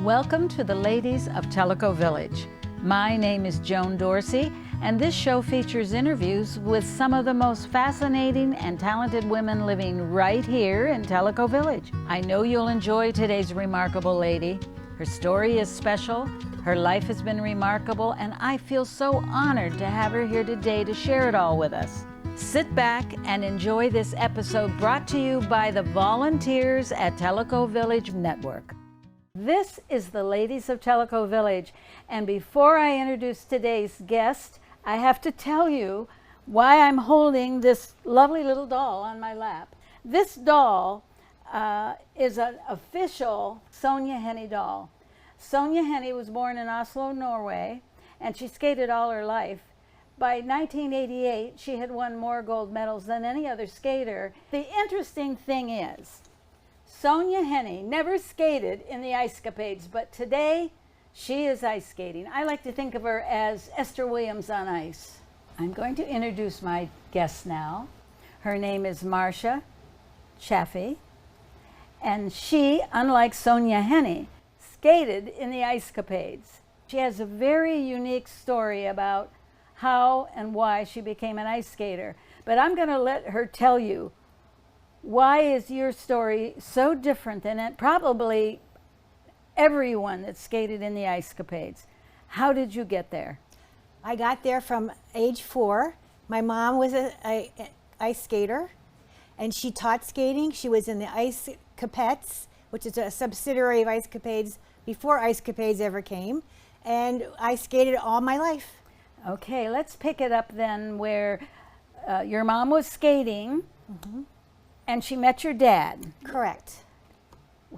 Welcome to the ladies of Tellico Village. My name is Joan Dorsey, and this show features interviews with some of the most fascinating and talented women living right here in Tellico Village. I know you'll enjoy today's remarkable lady. Her story is special, her life has been remarkable, and I feel so honored to have her here today to share it all with us. Sit back and enjoy this episode brought to you by the volunteers at Tellico Village Network. This is the ladies of Tellico Village, and before I introduce today's guest, I have to tell you why I'm holding this lovely little doll on my lap. This doll is an official Sonja Henie doll. Sonja Henie was born in Oslo, Norway, and she skated all her life. By 1988, she had won more gold medals than any other skater. The interesting thing is, Sonja Henie never skated in the Ice Capades, but today she is ice skating. I like to think of her as Esther Williams on ice. I'm going to introduce my guest now. Her name is Marcia Chaffee, and she, unlike Sonja Henie, skated in the Ice Capades. She has a very unique story about how and why she became an ice skater, but I'm going to let her tell you why is your story so different than probably everyone that skated in the Ice Capades. How did you get there? I got there from age 4. My mom was a ice skater, and she taught skating. She was in the Ice Capades, which is a subsidiary of Ice Capades before Ice Capades ever came, and I skated all my life. Okay, let's pick it up then where your mom was skating. Mm-hmm. And she met your dad. Correct.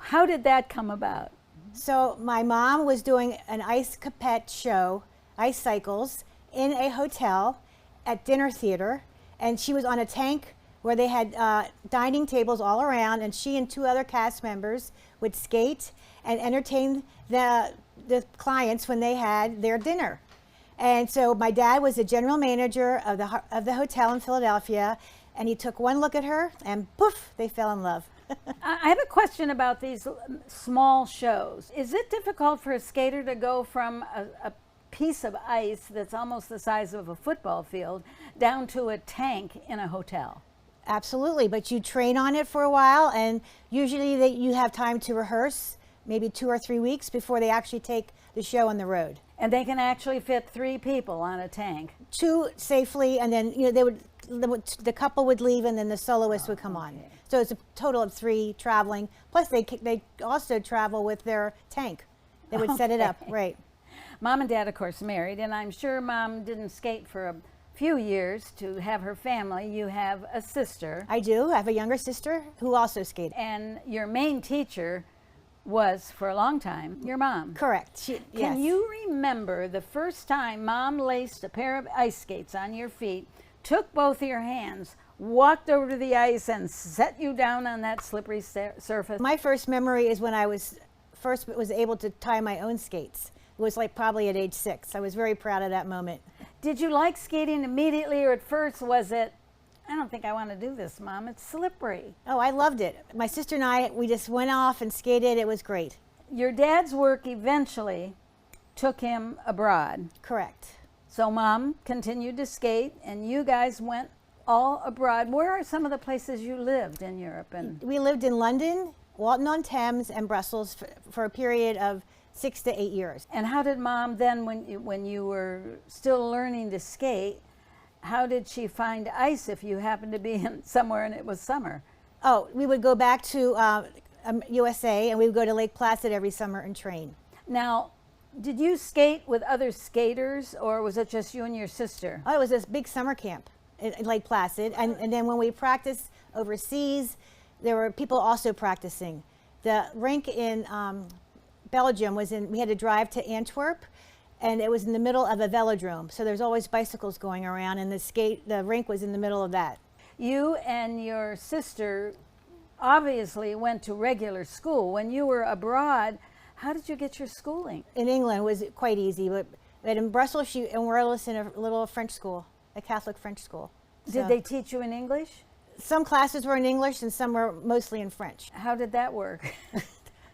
How did that come about? So my mom was doing an Ice Capade show, ice cycles, in a hotel at dinner theater, and she was on a tank where they had dining tables all around, and she and 2 other cast members would skate and entertain the clients when they had their dinner. And so my dad was the general manager of the hotel in Philadelphia, and he took one look at her, and poof, they fell in love. I have a question about these small shows. Is it difficult for a skater to go from a piece of ice that's almost the size of a football field down to a tank in a hotel? Absolutely, but you train on it for a while, and usually you have time to rehearse, maybe 2 or 3 weeks before they actually take the show on the road. And they can actually fit 3 people on a tank? 2 safely, and then the couple would leave, and then the soloist would come on. So it's a total of 3 traveling. Plus, they also travel with their tank. They would set it up, right. Mom and Dad, of course, married, and I'm sure Mom didn't skate for a few years to have her family. You have a sister. I do. I have a younger sister who also skated. And your main teacher was, for a long time, your mom. Correct. Can you remember the first time Mom laced a pair of ice skates on your feet, took both of your hands, walked over to the ice, and set you down on that slippery surface? My first memory is when I was able to tie my own skates. It was like probably at age 6. I was very proud of that moment. Did you like skating immediately, or at first was it, I don't think I want to do this, Mom, it's slippery? Oh, I loved it. My sister and I, we just went off and skated. It was great. Your dad's work eventually took him abroad. Correct. So Mom continued to skate, and you guys went all abroad. Where are some of the places you lived in Europe? We lived in London, Walton-on-Thames, and Brussels for a period of 6 to 8 years. And how did Mom then, when you were still learning to skate, how did she find ice if you happened to be in somewhere and it was summer? Oh, we would go back to USA, and we would go to Lake Placid every summer and train. Now, did you skate with other skaters, or was it just you and your sister? Oh, it was this big summer camp in Lake Placid, and then when we practiced overseas, there were people also practicing. The rink in Belgium we had to drive to Antwerp, and it was in the middle of a velodrome, so there's always bicycles going around, and the rink was in the middle of that. You and your sister obviously went to regular school. When you were abroad, how did you get your schooling? In England it was quite easy, but in Brussels she enrolled us in a little French school, a Catholic French school. Did they teach you in English? Some classes were in English and some were mostly in French. How did that work?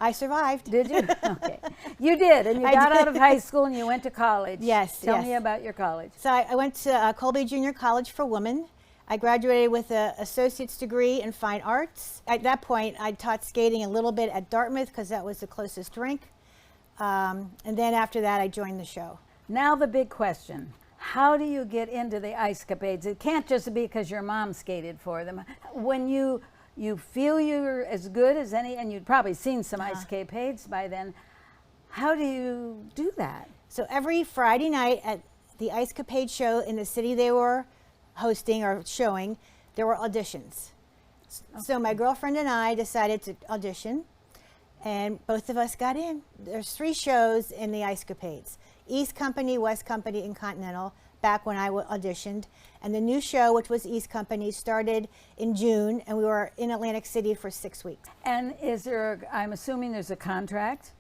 I survived. Did you? Okay. You did, and you got out of high school and you went to college. Yes, Tell yes. me about your college. So I went to Colby Junior College for Women. I graduated with an associate's degree in fine arts. At that point, I taught skating a little bit at Dartmouth because that was the closest rink. And then after that, I joined the show. Now the big question. How do you get into the Ice Capades? It can't just be because your mom skated for them. When you feel you're as good as any, and you'd probably seen some Ice Capades by then, how do you do that? So every Friday night at the Ice Capade show in the city they were hosting or showing, there were auditions. Okay. So my girlfriend and I decided to audition, and both of us got in. There's 3 shows in the Ice Capades: East Company, West Company, and Continental, back when I auditioned. And the new show, which was East Company, started in June, and we were in Atlantic City for 6 weeks. And is there, I'm assuming there's a contract?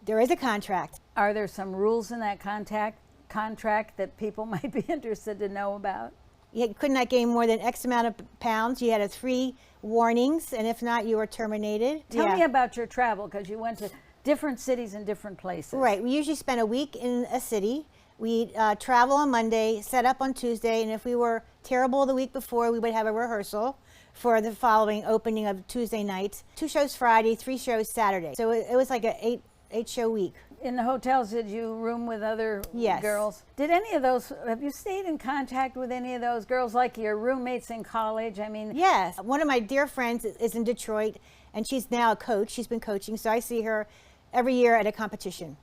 There is a contract. Are there some rules in that contract that people might be interested to know about? You could not gain more than X amount of pounds. You had 3 warnings, and if not, you were terminated. Tell me about your travel, because you went to different cities and different places. Right. We usually spend a week in a city. We'd travel on Monday, set up on Tuesday, and if we were terrible the week before, we would have a rehearsal for the following opening of Tuesday night. 2 shows Friday, 3 shows Saturday. So it was like a 8 show week. In the hotels, did you room with other girls? Did any of those, have you stayed in contact with any of those girls, like your roommates in college? I mean, yes. One of my dear friends is in Detroit, and she's now a coach. She's been coaching, so I see her every year at a competition.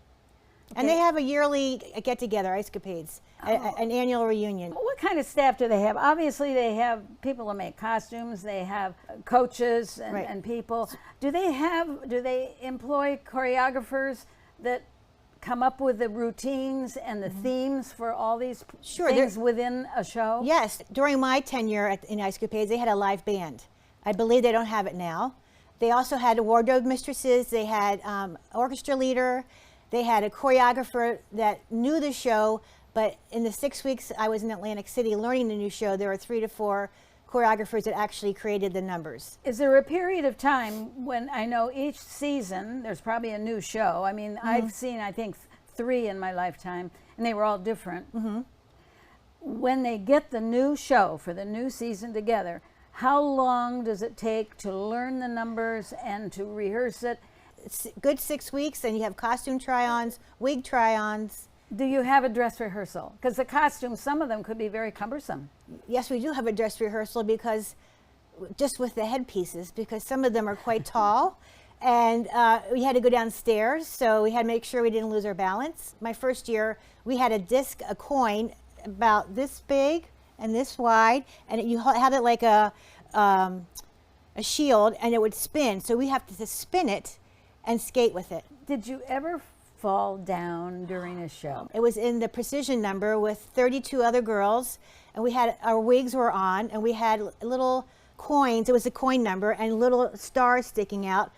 Okay. And they have a yearly get-together, Ice Capades, an annual reunion. What kind of staff do they have? Obviously, they have people who make costumes. They have coaches and people. Do they employ choreographers that come up with the routines and the themes for all these things within a show? Yes. During my tenure in Ice Capades, they had a live band. I believe they don't have it now. They also had wardrobe mistresses. They had orchestra leader. They had a choreographer that knew the show, but in the 6 weeks I was in Atlantic City learning the new show, there were 3 to 4 choreographers that actually created the numbers. Is there a period of time when, I know each season there's probably a new show? I mean, I've seen, I think, 3 in my lifetime, and they were all different. When they get the new show for the new season together, how long does it take to learn the numbers and to rehearse it? It's a good 6 weeks, and you have costume try-ons, wig try-ons. Do you have a dress rehearsal? Because the costumes, some of them could be very cumbersome. Yes, we do have a dress rehearsal, because just with the headpieces, because some of them are quite tall, and we had to go downstairs, so we had to make sure we didn't lose our balance. My first year, we had a coin about this big and this wide, and you had it like a shield, and it would spin, so we have to spin it and skate with it. Did you ever fall down during a show? It was in the precision number with 32 other girls, and we had, our wigs were on, and we had little coins. It was a coin number and little stars sticking out.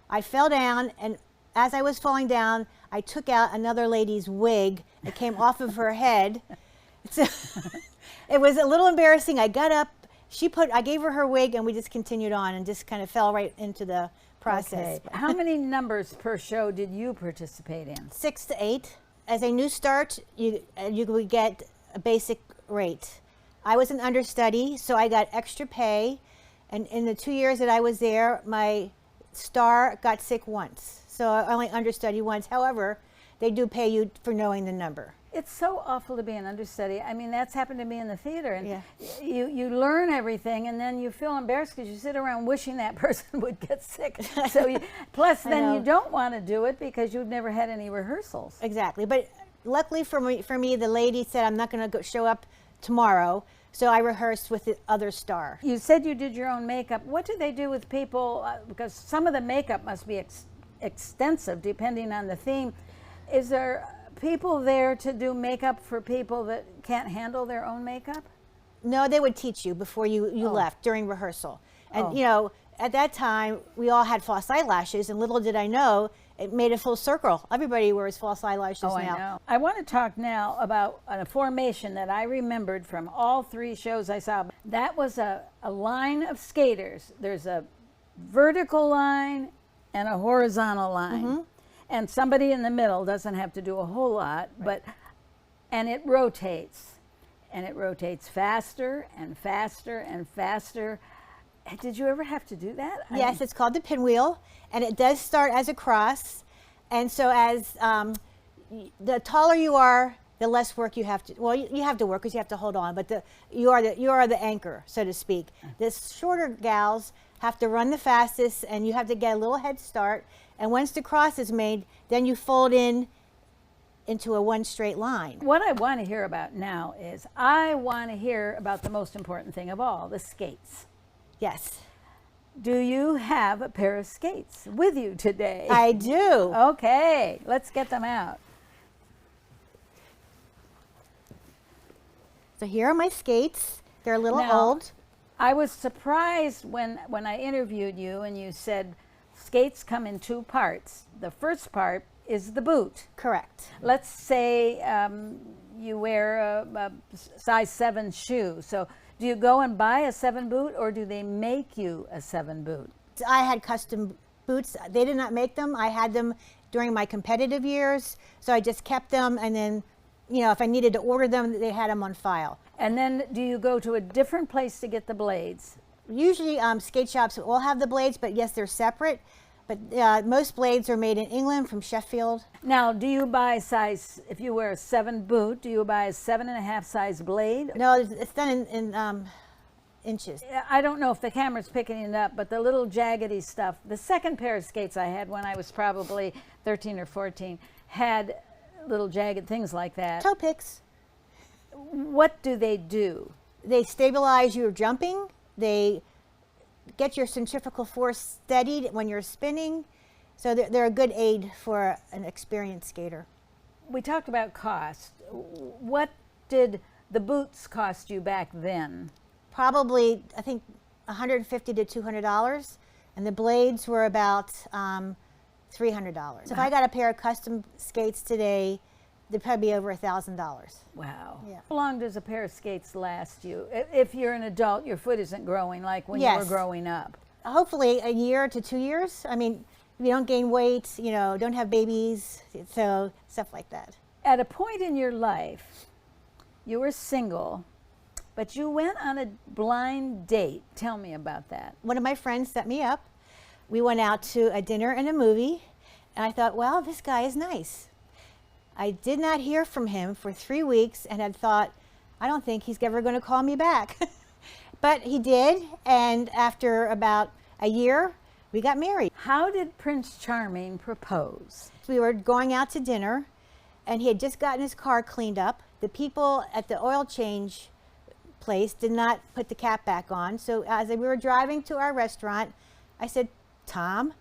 I fell down, and as I was falling down, I took out another lady's wig that came off of her head. So it was a little embarrassing. I got up, I gave her wig, and we just continued on and just kind of fell right into the process. Okay. How many numbers per show did you participate in? 6 to 8. As a new start, you would get a basic rate. I was an understudy, so I got extra pay, and in the 2 years that I was there, my star got sick once, so I only understudied once. However, they do pay you for knowing the number. It's so awful to be an understudy. I mean, that's happened to me in the theater, and you learn everything, and then you feel embarrassed because you sit around wishing that person would get sick. So plus then you don't want to do it because you've never had any rehearsals. Exactly, but luckily for me, the lady said, I'm not going to show up tomorrow, so I rehearsed with the other star. You said you did your own makeup. What do they do with people? Because some of the makeup must be extensive depending on the theme. Is there people there to do makeup for people that can't handle their own makeup? No, they would teach you before you left during rehearsal. And you know, at that time, we all had false eyelashes, and little did I know, it made a full circle. Everybody wears false eyelashes now. I know. I want to talk now about a formation that I remembered from all 3 shows I saw. That was a line of skaters. There's a vertical line and a horizontal line. And somebody in the middle doesn't have to do a whole lot, and it rotates. And it rotates faster and faster and faster. Did you ever have to do that? Yes, it's called the pinwheel, and it does start as a cross. And so as the taller you are, the less work you have to, well, you have to work because you have to hold on, but you are the anchor, so to speak. The shorter gals have to run the fastest, and you have to get a little head start. And once the cross is made, then you fold into a one straight line. What I want to hear about now is I want to hear about the most important thing of all, the skates. Yes. Do you have a pair of skates with you today? I do. Okay, let's get them out. So here are my skates. They're a little Now, old. I was surprised when I interviewed you and you said skates come in two parts. The first part is the boot. Correct. Let's say you wear a size 7 shoe. So do you go and buy a 7 boot, or do they make you a 7 boot? I had custom boots. They did not make them. I had them during my competitive years. So I just kept them, and then, you know, if I needed to order them, they had them on file. And then do you go to a different place to get the blades? Usually skate shops will have the blades, but yes, they're separate. But most blades are made in England from Sheffield. Now, do you buy size, if you wear a 7 boot, do you buy a 7.5 size blade? No, it's done in inches. I don't know if the camera's picking it up, but the little jaggedy stuff, the second pair of skates I had when I was probably 13 or 14 had little jagged things like that. Toe picks. What do they do? They stabilize your jumping. They get your centrifugal force steadied when you're spinning. So they're a good aid for an experienced skater. We talked about cost. What did the boots cost you back then? Probably, I think, $150 to $200. And the blades were about $300. So if I got a pair of custom skates today, they'd probably be over $1,000. Wow. Yeah. How long does a pair of skates last you? If you're an adult, your foot isn't growing like when you Yes. were growing up. Hopefully a year to 2 years. I mean, if you don't gain weight, you know, don't have babies, so stuff like that. At a point in your life, you were single, but you went on a blind date. Tell me about that. One of my friends set me up. We went out to a dinner and a movie, and I thought, well, this guy is nice. I did not hear from him for 3 weeks and had thought, I don't think he's ever going to call me back. But he did, and after about a year, we got married. How did Prince Charming propose? We were going out to dinner, and he had just gotten his car cleaned up. The people at the oil change place did not put the cap back on. So as we were driving to our restaurant, I said, Tom,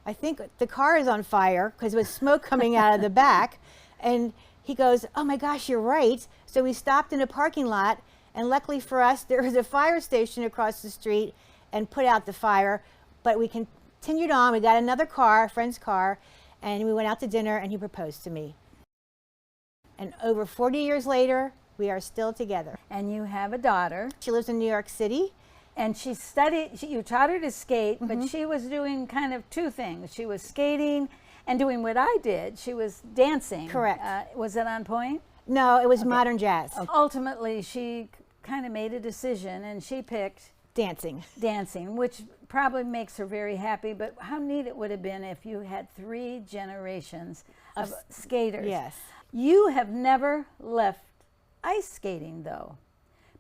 I think the car is on fire, because there was smoke coming out of the back. And he goes, oh my gosh, you're right. So we stopped in a parking lot, and luckily for us, there was a fire station across the street and put out the fire. But we continued on. We got another car, a friend's car, and we went out to dinner, and he proposed to me. And over 40 years later, we are still together. And you have a daughter. She lives in New York City. And she studied, you taught her to skate, but she was doing kind of two things. She was skating and doing what I did. She was dancing. Correct. Was it on point? No, it was modern jazz. Ultimately, she kind of made a decision, and she picked Dancing. dancing, which probably makes her very happy. But how neat it would have been if you had 3 generations of skaters. Yes. You have never left ice skating, though,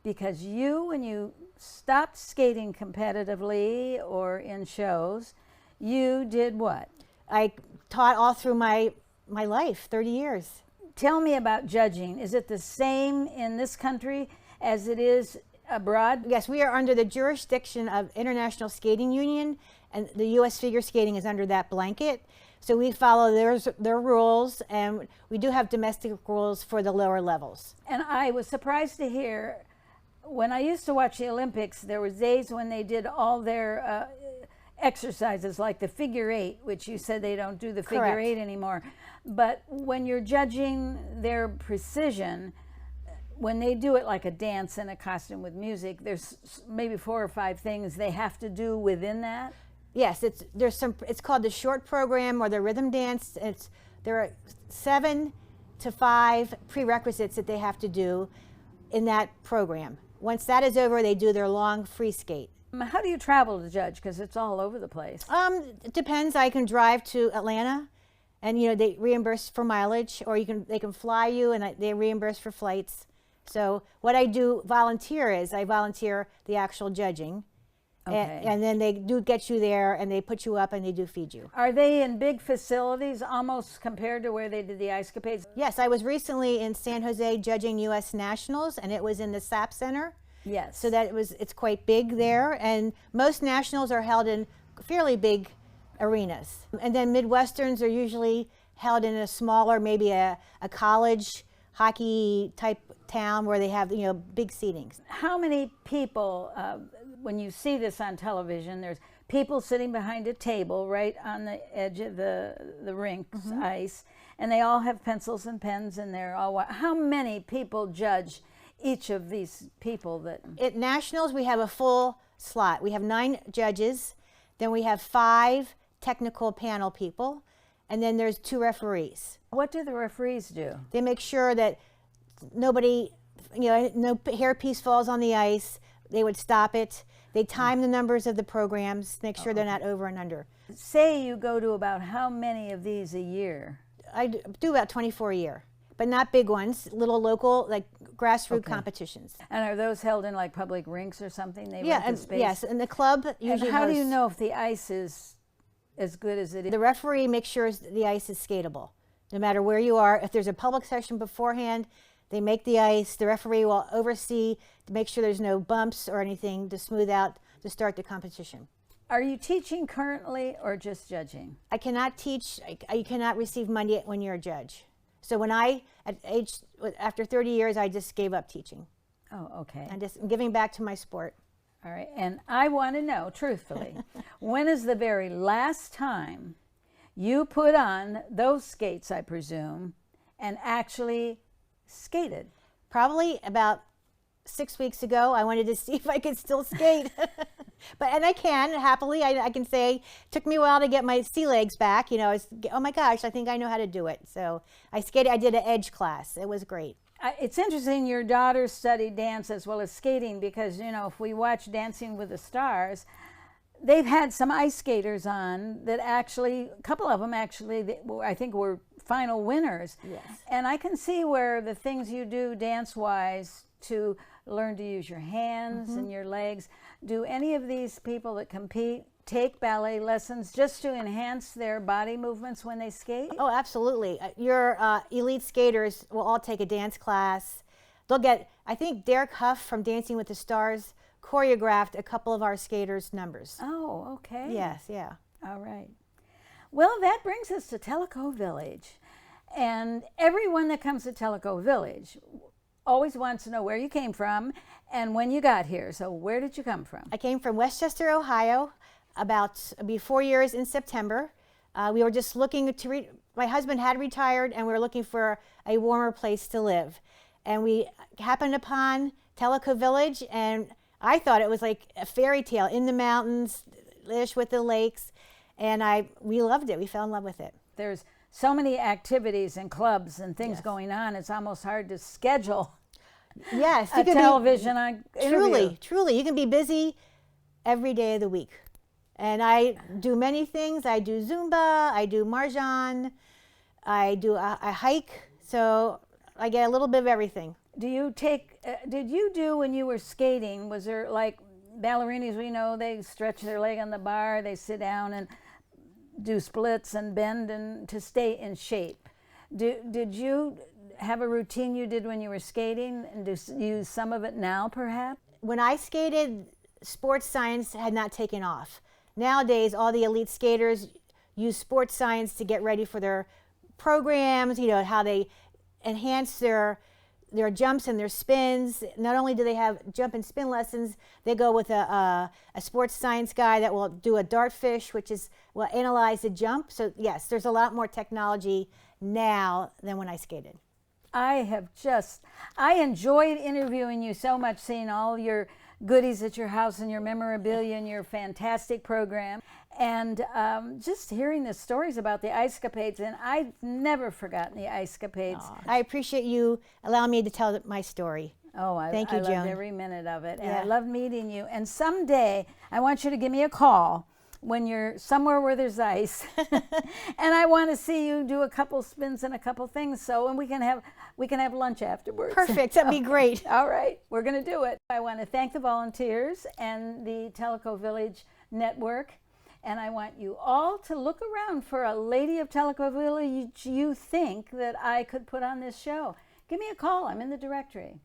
because when you stopped skating competitively or in shows, you did what? I taught all through my life, 30 years. Tell me about judging. Is it the same in this country as it is abroad? Yes, we are under the jurisdiction of International Skating Union, and the U.S. figure skating is under that blanket. So we follow their rules, and we do have domestic rules for the lower levels. And I was surprised to hear, when I used to watch the Olympics, there were days when they did all their exercises like the figure 8, which you said they don't do the figure Correct. 8 anymore. But when you're judging their precision, when they do it like a dance and a costume with music, there's maybe 4 or 5 things they have to do within that. Yes, it's called the short program or the rhythm dance. There are 7 to 5 prerequisites that they have to do in that program. Once that is over, they do their long free skate. How do you travel to judge? Because it's all over the place. It depends. I can drive to Atlanta, and they reimburse for mileage, or they can fly you, and they reimburse for flights. So what I do I volunteer the actual judging. Okay. And then they do get you there, and they put you up, and they do feed you. Are they in big facilities, almost compared to where they did the Ice Capades? Yes, I was recently in San Jose judging U.S. Nationals, and it was in the SAP Center. Yes. So it's quite big there, and most nationals are held in fairly big arenas. And then Midwesterns are usually held in a smaller, maybe a college hockey type town where they have big seatings. How many people, when you see this on television, there's people sitting behind a table right on the edge of the rink's ice, and they all have pencils and pens, and they're all, how many people judge each of these people? At nationals, we have a full slot. We have 9 judges, then we have 5 technical panel people, and then there's 2 referees. What do the referees do? They make sure that nobody, no hairpiece falls on the ice. They would stop it. They time the numbers of the programs, make sure they're not over and under. Say you go to about how many of these a year? I do about 24 a year, but not big ones, little local, like grassroots competitions. And are those held in like public rinks or something? They Yeah, rent the space? yes, and the club usually And how do you hosts- know if the ice is as good as it is? The referee makes sure the ice is skatable, no matter where you are. If there's a public session beforehand, they make the ice. The referee will oversee to make sure there's no bumps or anything to smooth out to start the competition. Are you teaching currently or just judging? I cannot teach. You cannot receive money when you're a judge. So after 30 years, I just gave up teaching. Oh, okay. I'm just giving back to my sport. All right. And I want to know, truthfully, when is the very last time you put on those skates, I presume, and actually skated? Probably about 6 weeks ago. I wanted to see if I could still skate. And I can, happily. I can say, it took me a while to get my sea legs back. Oh my gosh, I think I know how to do it. So I skated, I did an edge class. It was great. It's interesting your daughter studied dance as well as skating because, if we watch Dancing with the Stars, they've had some ice skaters on that actually, a couple of them actually, I think were final winners. Yes. And I can see where the things you do dance-wise to learn to use your hands and your legs. Do any of these people that compete take ballet lessons just to enhance their body movements when they skate? Oh, absolutely. Your elite skaters will all take a dance class. They'll get, I think Derek Huff from Dancing with the Stars choreographed a couple of our skaters' numbers. Oh, okay. Yes, yeah. All right. Well, that brings us to Tellico Village. And everyone that comes to Tellico Village always wants to know where you came from and when you got here. So where did you come from? I came from Westchester, Ohio, be 4 years in September. We were just looking to, my husband had retired and we were looking for a warmer place to live. And we happened upon Tellico Village, and I thought it was like a fairy tale in the mountains, with the lakes. And we loved it. We fell in love with it. There's so many activities and clubs and things going on. It's almost hard to schedule yes, a television interview. Truly. You can be busy every day of the week. And I do many things. I do Zumba, I do Marjan, I hike. So I get a little bit of everything. Did you do when you were skating, was there like ballerinas, we know they stretch their leg on the bar, they sit down and do splits and bend and to stay in shape. Did you have a routine you did when you were skating and do you use some of it now perhaps? When I skated, sports science had not taken off. Nowadays, all the elite skaters use sports science to get ready for their programs, how they enhance their jumps and their spins. Not only do they have jump and spin lessons, they go with a sports science guy that will do a dartfish, will analyze the jump. So yes, there's a lot more technology now than when I skated. I enjoyed interviewing you so much, seeing all your goodies at your house and your memorabilia and your fantastic program. And just hearing the stories about the Ice Capades, and I've never forgotten the Ice Capades. I appreciate you allowing me to tell my story. Oh, Thank you, I loved Joan. every minute of it. And Yeah. I love meeting you. And someday, I want you to give me a call when you're somewhere where there's ice. And I want to see you do a couple spins and a couple things. So, and we can have lunch afterwards. Perfect. That'd be great. All right, we're going to do it. I want to thank the volunteers and the Tellico Village Network. And I want you all to look around for a lady of Tellico Village you think that I could put on this show. Give me a call. I'm in the directory.